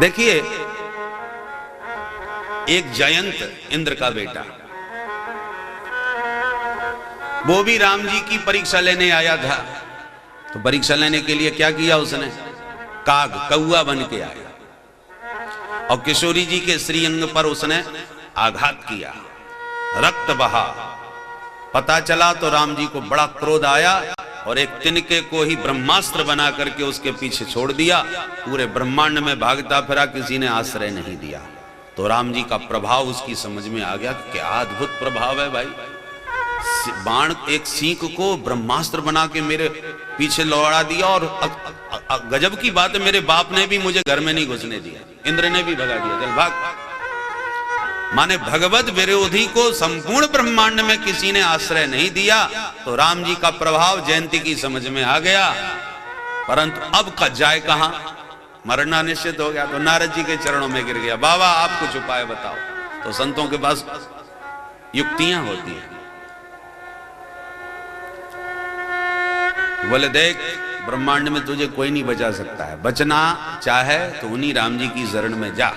देखिए, एक जयंत इंद्र का बेटा, वो भी राम जी की परीक्षा लेने आया था। तो परीक्षा लेने के लिए क्या किया उसने? काग, कौआ बन के आया और किशोरी जी के श्रीअंग पर उसने आघात किया, रक्त बहा। पता चला तो राम जी को बड़ा क्रोध आया और एक तिनके को ही ब्रह्मास्त्र बना करके उसके पीछे छोड़ दिया। पूरे ब्रह्मांड में भागता फिरा, किसी ने आश्रय नहीं दिया। तो राम जी का प्रभाव उसकी समझ में आ गया कि क्या अद्भुत प्रभाव है भाई। बाण एक सीख को ब्रह्मास्त्र बना के मेरे पीछे लौड़ा दिया, और गजब की बात है, मेरे बाप ने भी मुझे घर में नहीं घुसने दिया, इंद्र ने भी भगा दिया, चल भाग। माने भगवत विरोधी को संपूर्ण ब्रह्मांड में किसी ने आश्रय नहीं दिया। तो राम जी का प्रभाव जयंती की समझ में आ गया, परंतु अब जाए कहां? मरना निश्चित हो गया। तो नारद जी के चरणों में गिर गया, बाबा आप कुछ उपाय बताओ। तो संतों के पास युक्तियां होती हैं। बोले देख, ब्रह्मांड में तुझे कोई नहीं बचा सकता है, बचना चाहे तो उन्हीं राम जी की शरण में जा।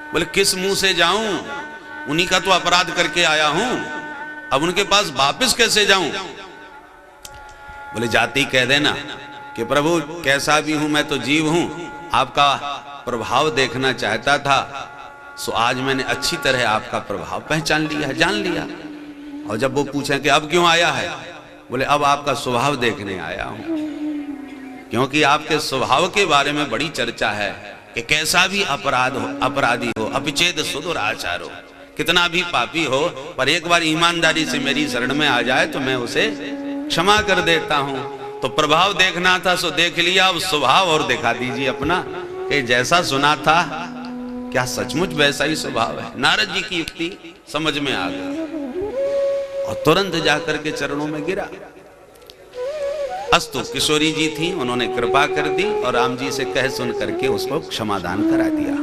बोले किस मुंह से जाऊं, उन्हीं का तो अपराध करके आया हूं, अब उनके पास वापस कैसे जाऊं? बोले जाते ही कह देना कि प्रभु कैसा भी हूं, मैं तो जीव हूं, आपका प्रभाव देखना चाहता था, सो आज मैंने अच्छी तरह आपका प्रभाव पहचान लिया, जान लिया। और जब वो पूछे कि अब क्यों आया है, बोले अब आपका स्वभाव देखने आया हूं, क्योंकि आपके स्वभाव के बारे में बड़ी चर्चा है कि कैसा भी अपराधी हो, अपिचेद सुदूर आचारो, कितना भी पापी हो, पर एक बार ईमानदारी से मेरी शरण में आ जाए तो मैं उसे क्षमा कर देता हूं। तो प्रभाव देखना था सो देख लिया, अब स्वभाव और दिखा दीजिए अपना, कि जैसा सुना था क्या सचमुच वैसा ही स्वभाव है। नारद जी की युक्ति समझ में आ गई और तुरंत जाकर के चरणों में गिरा। अस्तु किशोरी जी थी, उन्होंने कृपा कर दी और राम जी से कह सुन करके उसको क्षमादान करा दिया।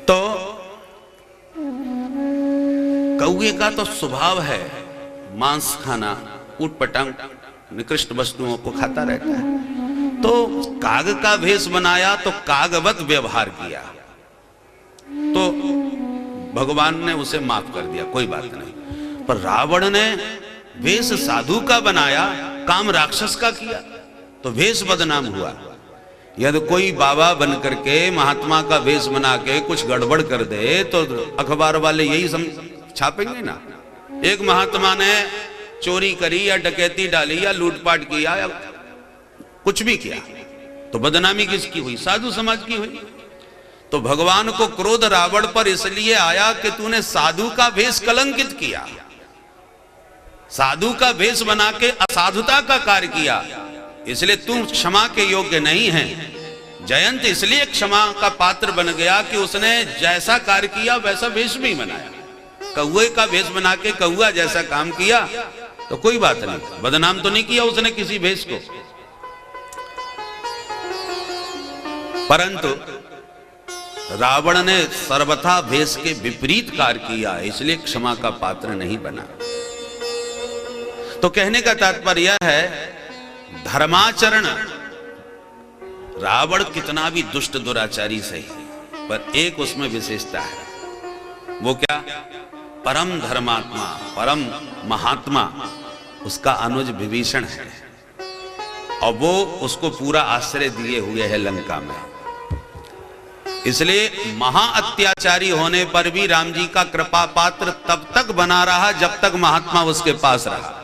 तो कौए का तो स्वभाव है मांस खाना, ऊटपटांग निकृष्ट वस्तुओं को खाता रहता है। तो काग का भेष बनाया तो कागवत व्यवहार किया, तो भगवान ने उसे माफ कर दिया, कोई बात नहीं। पर रावण ने वेश साधु का बनाया, काम राक्षस का किया, तो वेश बदनाम हुआ। यदि कोई बाबा बन करके महात्मा का वेश बना के कुछ गड़बड़ कर दे तो अखबार वाले यही छापेंगे ना। एक महात्मा ने चोरी करी या डकैती डाली या लूटपाट किया या कुछ भी किया, तो बदनामी किसकी हुई? साधु समाज की हुई। तो भगवान को क्रोध रावण पर इसलिए आया कि तूने साधु का भेष कलंकित किया, साधु का भेष बना के असाधुता का कार्य किया, इसलिए तुम क्षमा के योग्य नहीं है। जयंत इसलिए क्षमा का पात्र बन गया कि उसने जैसा कार्य किया वैसा भेष भी बनाया, कौए का भेष बना के कौआ जैसा काम किया, तो कोई बात नहीं, बदनाम तो नहीं किया उसने किसी भेष को। परंतु रावण ने सर्वथा भेष के विपरीत कार्य किया, इसलिए क्षमा का पात्र नहीं बना। तो कहने का तात्पर्य है, धर्माचरण, रावण कितना भी दुष्ट दुराचारी सही, पर एक उसमें विशेषता है। वो क्या? परम धर्मात्मा, परम महात्मा उसका अनुज विभीषण है, और वो उसको पूरा आश्रय दिए हुए है लंका में। इसलिए महा अत्याचारी होने पर भी राम जी का कृपा पात्र तब तक बना रहा जब तक महात्मा उसके पास रहा।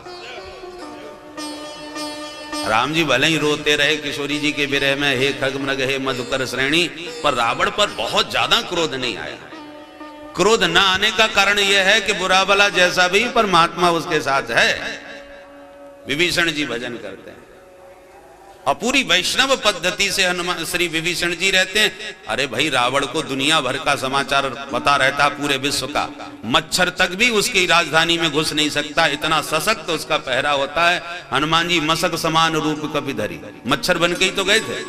राम जी भले ही रोते रहे किशोरी जी के विरह में, हे खगमृग हे मधुकर श्रेणी, पर रावण पर बहुत ज्यादा क्रोध नहीं आया। क्रोध न आने का कारण यह है कि बुरा भला जैसा भी, पर महात्मा उसके साथ है। विभीषण जी भजन करते हैं और पूरी वैष्णव पद्धति से हनुमान श्री विभीषण जी रहते हैं। अरे भाई, रावण को दुनिया भर का समाचार पता रहता, पूरे विश्व का, मच्छर तक भी उसकी राजधानी में घुस नहीं सकता, इतना सशक्त उसका पहरा होता है। हनुमान जी मशक समान रूप कपि धरी, मच्छर बन के ही तो गए थे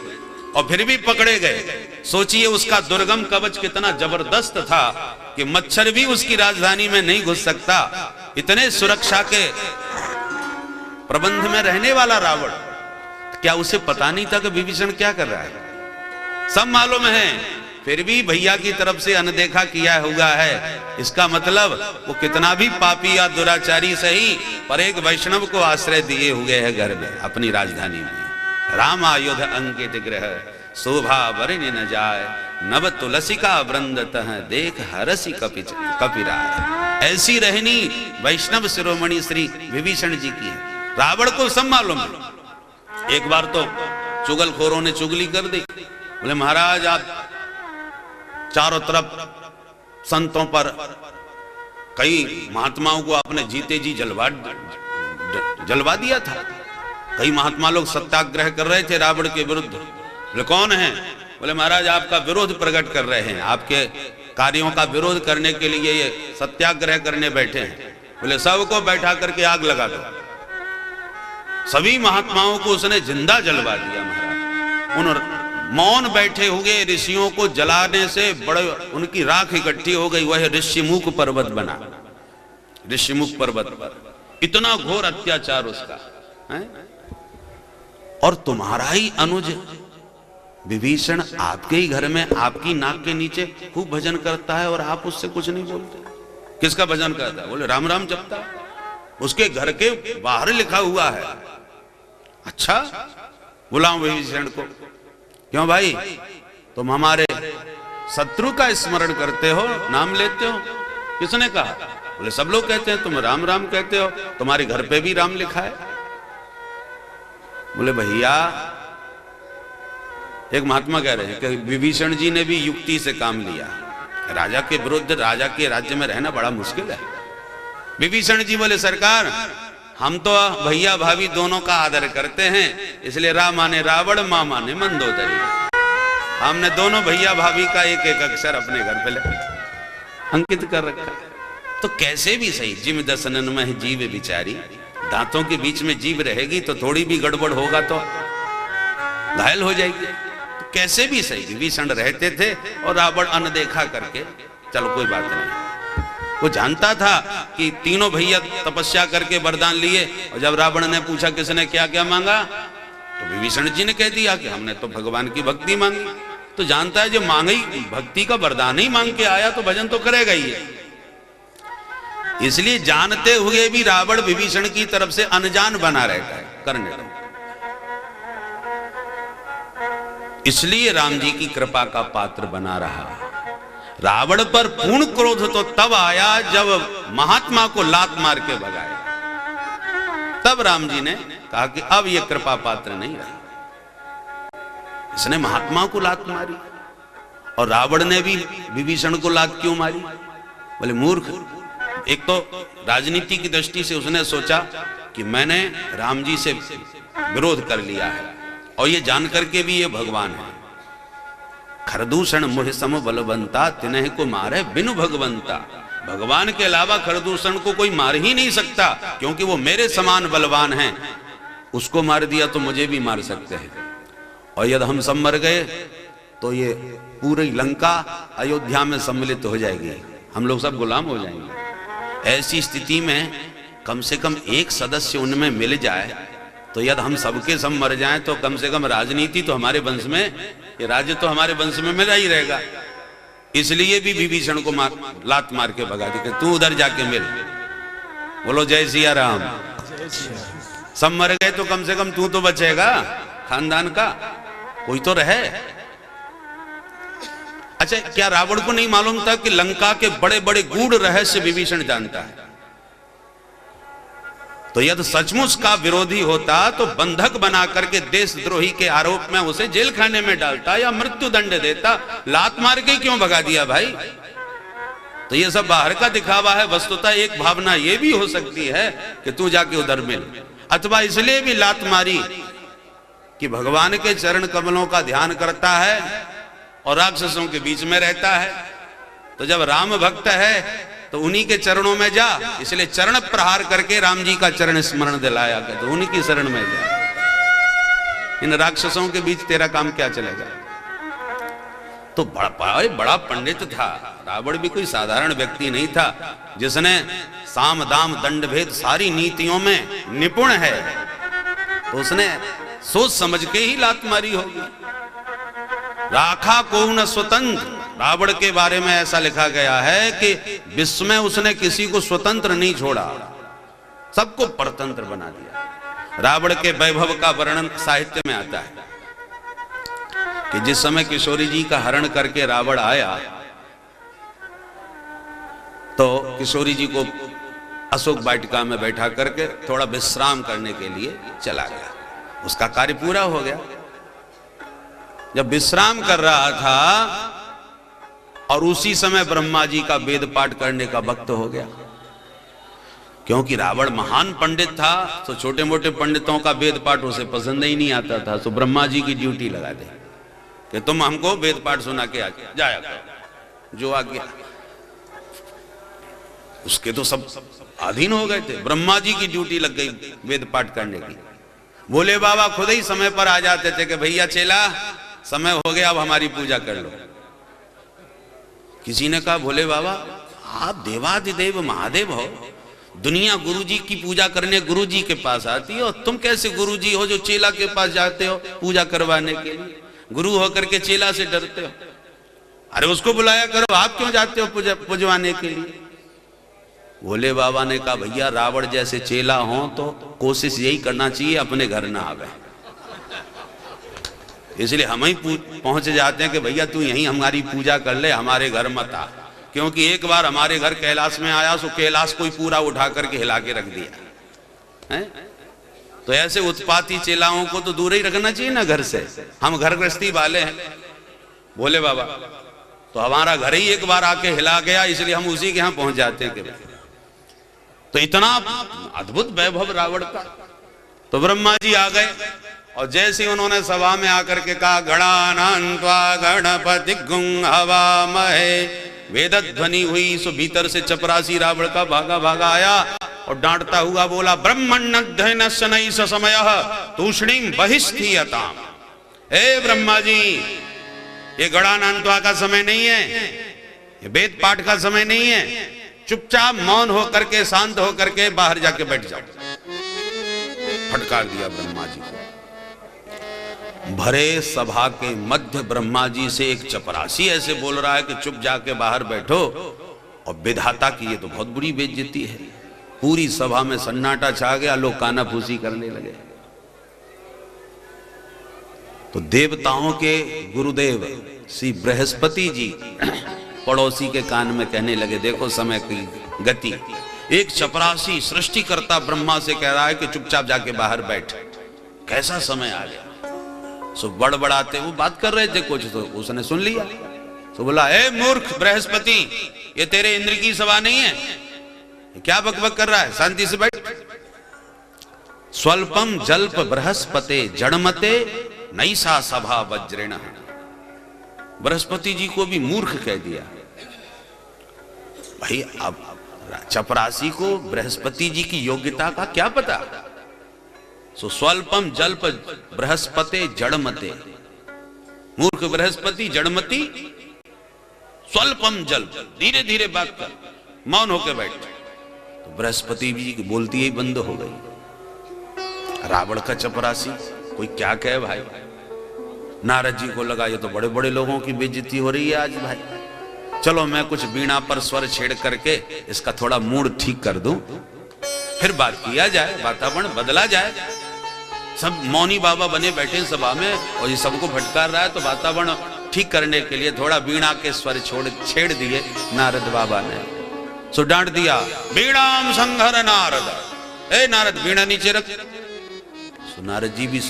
और फिर भी पकड़े गए। सोचिए उसका दुर्गम कवच कितना जबरदस्त था कि मच्छर भी उसकी राजधानी में नहीं घुस सकता। इतने सुरक्षा के प्रबंध में रहने वाला रावण, क्या उसे पता नहीं था कि विभीषण क्या कर रहा है? सब मालूम है, फिर भी भैया की तरफ से अनदेखा किया हुआ है। इसका मतलब वो कितना भी पापी या दुराचारी सही, पर एक वैष्णव को आश्रय दिए हुए है घर में, अपनी राजधानी में। राम आयुध अंकित ग्रह, शोभा वरिण न जाय, नव तुलसी का वृंदतः, देख हरसी कपिराय। ऐसी रहनी वैष्णव शिरोमणि श्री विभीषण जी की है। रावण को सब मालूम है। एक बार तो चुगलखोरों ने चुगली कर दी, बोले महाराज आप चारों तरफ संतों पर, कई महात्माओं को आपने जीते जी जलवा दिया था। कई महात्मा लोग सत्याग्रह कर रहे थे रावण के विरुद्ध। बोले कौन है? बोले महाराज आपका विरोध प्रकट कर रहे हैं, आपके कार्यों का विरोध करने के लिए ये सत्याग्रह करने बैठे हैं। बोले सबको बैठा करके आग लगा दो। सभी महात्माओं को उसने जिंदा जलवा दिया महाराज। उन मौन बैठे हुए ऋषियों को जलाने से बड़े उनकी राख इकट्ठी हो गई, वह ऋषिमुख पर्वत बना। ऋषिमुख पर्वत पर इतना घोर अत्याचार उसका है? और तुम्हारा ही अनुज विभीषण आपके ही घर में आपकी नाक के नीचे खूब भजन करता है और आप उससे कुछ नहीं बोलते। किसका भजन करता है? बोले राम राम जपता है। उसके घर के बाहर लिखा हुआ है। अच्छा, बुलाओ विभीषण को। क्यों भाई, तुम हमारे शत्रु का स्मरण करते हो, नाम लेते हो? किसने कहा? बोले सब लोग कहते हैं, तुम राम राम कहते हो, तुम्हारे घर पे भी राम लिखा है। बोले भैया, एक महात्मा कह रहे हैं कि विभीषण जी ने भी युक्ति से काम लिया। राजा के विरुद्ध राजा के राज्य में रहना बड़ा मुश्किल है। विभीषण जी बोले सरकार, हम तो भैया भाभी दोनों का आदर करते हैं, इसलिए राम माने रावण, माँ माने मंदोदरी। हमने दोनों भैया भाभी का एक एक अक्षर अपने घर पे अंकित कर रखा। तो कैसे भी सही, जिम दसनन में जीव बिचारी, दांतों के बीच में जीव रहेगी तो थोड़ी भी गड़बड़ होगा तो घायल हो जाएगी। तो कैसे भी सही विभीषण रहते थे और रावण अनदेखा करके, चलो कोई बात नहीं। वो जानता था कि तीनों भैया तपस्या करके वरदान लिए, और जब रावण ने पूछा किसने क्या क्या मांगा, तो विभीषण जी ने कह दिया कि हमने तो भगवान की भक्ति मांगी। तो जानता है जो मांगी भक्ति का वरदान ही मांग के आया तो भजन तो करेगा ही है। इसलिए जानते हुए भी रावण विभीषण की तरफ से अनजान बना रहता है, करने दो। इसलिए राम जी की कृपा का पात्र बना रहा। रावण पर पूर्ण क्रोध तो तब आया जब महात्मा को लात मार के भगाया। तब राम जी ने कहा कि अब यह कृपा पात्र नहीं रहा। इसने महात्मा को लात मारी, और रावण ने भी विभीषण को लात क्यों मारी? बोले मूर्ख, एक तो राजनीति की दृष्टि से उसने सोचा कि मैंने राम जी से विरोध कर लिया है, और ये जान करके भी ये भगवान है। खरदूषण मुह सम बलवंता, तिन्ह को मारे बिनु भगवंता। भगवान के अलावा खरदूषण को कोई मार ही नहीं सकता, क्योंकि वो मेरे समान बलवान हैं। उसको मार दिया तो मुझे भी मार सकते हैं, और यदि हम सब मर गए तो ये पूरी लंका अयोध्या में सम्मिलित हो जाएगी, हम लोग सब गुलाम हो जाएंगे। ऐसी स्थिति में कम से कम एक सदस्य उनमें मिल जाए, तो यदि हम सबके सब मर जाएं तो कम से कम राजनीति तो हमारे वंश में, ये राज्य तो हमारे वंश में मिला ही रहेगा। इसलिए भी विभीषण को लात मार के भगा दी कि तू उधर जाके मिल। बोलो जय सिया राम। सब मर गए तो कम से कम तू तो बचेगा, खानदान का कोई तो रहे। अच्छा, क्या रावण को नहीं मालूम था कि लंका के बड़े बड़े गूढ़ रहस्य विभीषण जानता है? तो यदि सचमुच का विरोधी होता तो बंधक बना करके देशद्रोही के आरोप में उसे जेल खाने में डालता या मृत्यु दंड देता। लात मार के क्यों भगा दिया भाई? तो ये सब बाहर का दिखावा है। वस्तुतः एक भावना ये भी हो सकती है कि तू जाके उधर मिल, अथवा इसलिए भी लात मारी कि भगवान के चरण कमलों का ध्यान करता है और राक्षसों के बीच में रहता है। तो जब राम भक्त है तो उन्हीं के चरणों में जा, इसलिए चरण प्रहार करके राम जी का चरण स्मरण दिलाया गया। तो उन्हीं की शरण में जा, इन राक्षसों के बीच तेरा काम क्या चलेगा? तो बड़ा पंडित था रावण, भी कोई साधारण व्यक्ति नहीं था, जिसने साम दाम दंड भेद सारी नीतियों में निपुण है। तो उसने सोच समझ के ही लात मारी होगी। राखा को न स्वतंत्र। रावण के बारे में ऐसा लिखा गया है कि विश्व में उसने किसी को स्वतंत्र नहीं छोड़ा, सबको परतंत्र बना दिया। रावण के वैभव का वर्णन साहित्य में आता है कि जिस समय किशोरी जी का हरण करके रावण आया तो किशोरी जी को अशोक वाटिका में बैठा करके थोड़ा विश्राम करने के लिए चला गया। उसका कार्य पूरा हो गया। जब विश्राम कर रहा था और उसी समय ब्रह्मा जी का वेद पाठ करने का वक्त हो गया। क्योंकि रावण महान पंडित था तो छोटे मोटे पंडितों का वेद पाठ उसे पसंद ही नहीं आता था, तो ब्रह्मा जी की ड्यूटी लगा दे कि तुम हमको वेद पाठ सुना के जाया करो। जो आ गया उसके तो सब अधीन हो गए थे। ब्रह्मा जी की ड्यूटी लग गई वेद पाठ करने की। भोले बाबा खुद ही समय पर आ जाते थे कि भैया चेला समय हो गया, अब हमारी पूजा कर लो। किसी ने कहा भोले बाबा आप देवाधिदेव महादेव हो, दुनिया गुरुजी की पूजा करने गुरुजी के पास आती है और तुम कैसे गुरुजी हो जो चेला के पास जाते हो पूजा करवाने के लिए? गुरु होकर के चेला से डरते हो। अरे उसको बुलाया करो, आप क्यों जाते हो पुजवाने के लिए? भोले बाबा ने कहा भैया रावण जैसे चेला हो तो कोशिश यही करना चाहिए अपने घर ना आवे, इसलिए हम ही पहुंच जाते हैं कि भैया तू यहीं हमारी पूजा कर ले, हमारे घर मत आ। क्योंकि एक बार हमारे घर कैलाश में आया तो कैलाश कोई पूरा उठा करके हिला के रख दिया है। तो ऐसे उत्पाती चेलाओं को तो दूर ही रखना चाहिए ना घर से। हम घर गृहस्थी वाले हैं भोले बाबा, तो हमारा घर ही एक बार आके हिला गया, इसलिए हम उसी के यहां पहुंच जाते हैं। तो इतना अद्भुत वैभव रावण का। तो ब्रह्मा जी आ गए और जैसे उन्होंने सभा में आकर के कहा गणानान्त्वा गणपति गुं हवामहे, वेद ध्वनि हुई, सो भीतर से चपरासी रावण का भागा भागा आया और डांटता हुआ बोला ब्रह्मण्यध्ययन शनै समयः तूष्णीम बहिष्ठीयताम। हे ब्रह्मा जी ये गणानान्त्वा का समय नहीं है, ये वेद पाठ का समय नहीं है, चुपचाप मौन होकर के शांत होकर के बाहर जाके बैठ जाओ। फटकार दिया ब्रह्मा जी को। भरे सभा के मध्य ब्रह्मा जी से एक चपरासी ऐसे बोल रहा है कि चुप जाके बाहर बैठो, और विधाता की ये तो बहुत बुरी बेइज्जती है। पूरी सभा में सन्नाटा छा गया, लोग कानाफूसी करने लगे। तो देवताओं के गुरुदेव श्री बृहस्पति जी पड़ोसी के कान में कहने लगे देखो समय की गति। एक चपरासी सृष्टिकर्ता ब्रह्मा से कह रहा है कि चुपचाप जाके बाहर बैठ। कैसा समय आ गया। सो बड़बड़ाते वो बात कर रहे थे कुछ, तो उसने सुन लिया। तो बोला ए मूर्ख बृहस्पति, ये तेरे इंद्र की सभा नहीं है, क्या बकबक कर रहा है, शांति से बैठ। स्वल्पम जल्प बृहस्पते जड़मते नैसा सभा वज्रेण। बृहस्पति जी को भी मूर्ख कह दिया। भाई अब चपरासी को बृहस्पति जी की योग्यता का क्या पता। सो स्वल्पम जल्प बृहस्पते जड़मते, मूर्ख बृहस्पति जड़मती, स्वल्पम जल्प, धीरे धीरे बात कर, मौन होकर बैठ। तो बृहस्पति जी की बोलती ही बंद हो गई। रावण का चपरासी कोई क्या कहे भाई। नारद जी को लगा ये तो बड़े बड़े लोगों की बेइज्जती हो रही है आज भाई, चलो मैं कुछ बीणा पर स्वर छेड़ करके इसका थोड़ा मूड ठीक कर दूं, फिर बात किया जाए, वातावरण बदला जाए। सब मौनी बाबा बने बैठे सभा में और ये सबको भटकार रहा है, तो वातावरण ठीक करने के लिए थोड़ा बीणा के स्वर छेड़ दिए नारद बाबा ने। सो डांट दिया बीणाम संहर नारद, ए नारद बीणा नीचे रख। सो नारद जी भी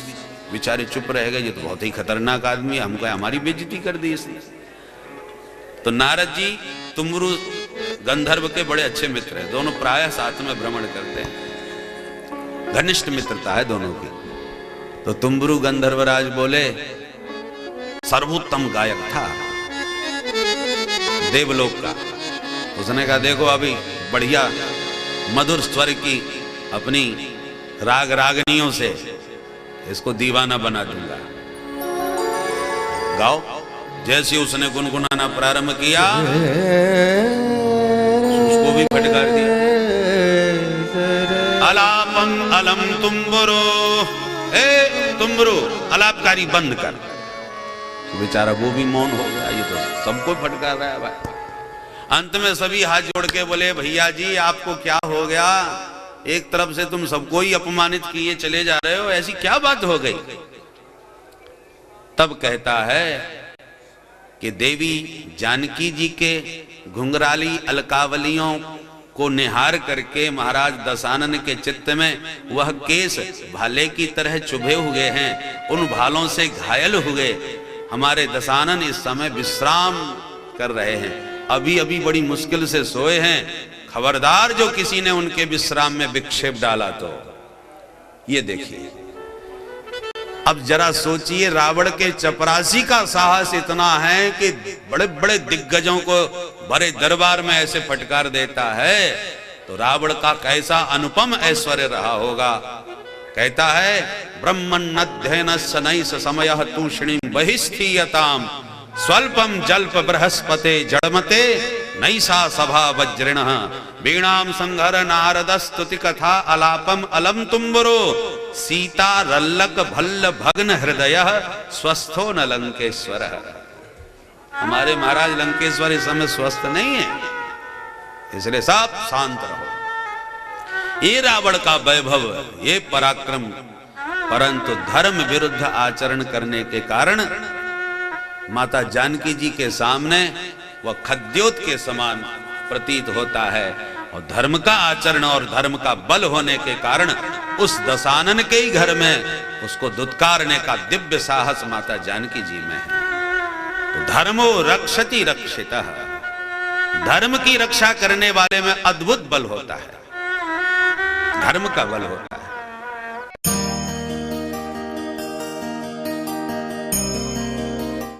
बेचारे चुप रह गए, ये तो बहुत ही खतरनाक आदमी है, हमको हमारी बेइज्जती कर दी इसने। तो नारद जी तुमरु गंधर्व के बड़े अच्छे मित्र हैं, दोनों प्रायः साथ में भ्रमण करते हैं, घनिष्ठ मित्रता है दोनों की। तो तुमरु गंधर्वराज बोले सर्वोत्तम गायक था देवलोक का। उसने कहा देखो अभी बढ़िया मधुर स्वर की अपनी राग रागनियों से इसको दीवाना बना दूंगा, गाओ। जैसे उसने गुनगुनाना प्रारंभ किया उसको भी फटकार दिया। अलापम अलम तुम्बुरु, ए तुम्बुरु अलापकारी बंद कर। बेचारा वो भी मौन हो गया। ये तो सबको फटकार रहा है भाई। अंत में सभी हाथ जोड़ के बोले, भैया जी आपको क्या हो गया? एक तरफ से तुम सबको ही अपमानित किए चले जा रहे हो, ऐसी क्या बात हो गई? तब कहता है कि देवी जानकी जी के घुंघराली अलकावलियों को निहार करके महाराज दशानन के चित्त में वह केस भाले की तरह चुभे हुए हैं, उन भालों से घायल हुए हमारे दशानन इस समय विश्राम कर रहे हैं, अभी अभी बड़ी मुश्किल से सोए हैं। खबरदार जो किसी ने उनके विश्राम में विक्षेप डाला तो। ये देखिए, अब जरा सोचिए, रावण के चपरासी का साहस इतना है कि बड़े बड़े दिग्गजों को बड़े दरबार में ऐसे फटकार देता है, तो रावण का कैसा अनुपम ऐश्वर्य रहा होगा। कहता है, ब्रह्मण्यध्ययन सनैस समय तूषणीं बहिस्थीयताम स्वल्पम जल्प बृहस्पते जड़मते नैसा सभा वज्रिण वीणाम संहर नारद स्तुति कथा अलापम अलम तुम्बरो सीता रल्लक भल्ल भग्न हृदय स्वस्थो न लंकेश्वर। हमारे महाराज लंकेश्वर इस समय स्वस्थ नहीं है, इसलिए सब शांत रहो। ये रावण का वैभव, ये पराक्रम, परंतु धर्म विरुद्ध आचरण करने के कारण माता जानकी जी के सामने वह खद्योत के समान प्रतीत होता है, और धर्म का आचरण और धर्म का बल होने के कारण उस दशानन के ही घर में उसको दुत्कारने का दिव्य साहस माता जानकी जी में है। तो धर्मो रक्षति रक्षितः, धर्म की रक्षा करने वाले में अद्भुत बल होता है, धर्म का बल होता है।